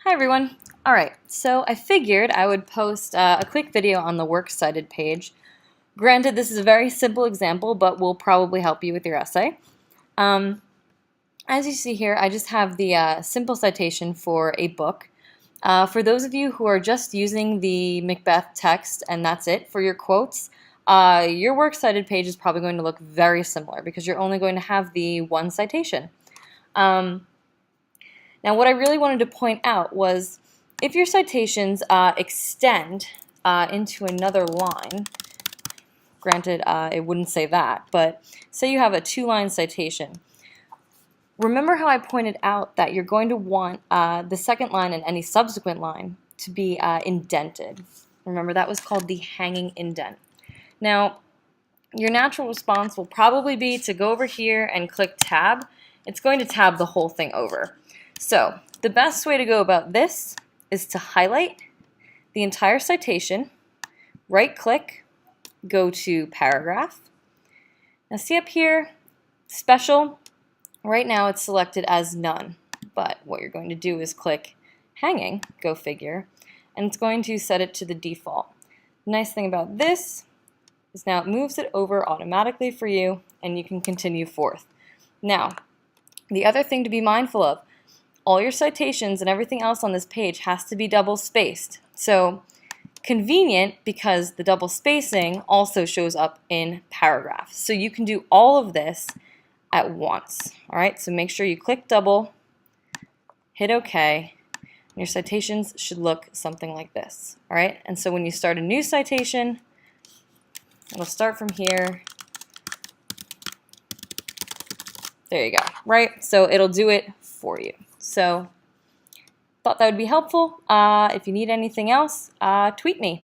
Hi everyone. Alright, so I figured I would post a quick video on the Works Cited page. Granted, this is a very simple example, but will probably help you with your essay. As you see here, I just have the simple citation for a book. For those of you who are just using the Macbeth text and that's it for your quotes, your Works Cited page is probably going to look very similar because you're only going to have the one citation. Now, what I really wanted to point out was if your citations extend into another line, granted, it wouldn't say that, but say you have a two-line citation. Remember how I pointed out that you're going to want the second line and any subsequent line to be indented. Remember, that was called the hanging indent. Now, your natural response will probably be to go over here and click tab. It's going to tab the whole thing over. So the best way to go about this is to highlight the entire citation, right-click, go to paragraph. Now see up here, special, right now it's selected as none, but what you're going to do is click hanging, go figure, and it's going to set it to the default. The nice thing about this is now it moves it over automatically for you and you can continue forth. Now, the other thing to be mindful of, all your citations and everything else on this page has to be double spaced. So convenient because the double spacing also shows up in paragraphs. So you can do all of this at once. All right, so make sure you click double, hit OK, and your citations should look something like this. All right, and so when you start a new citation, it'll start from here. There you go, right? So it'll do it for you. So thought that would be helpful. If you need anything else, tweet me.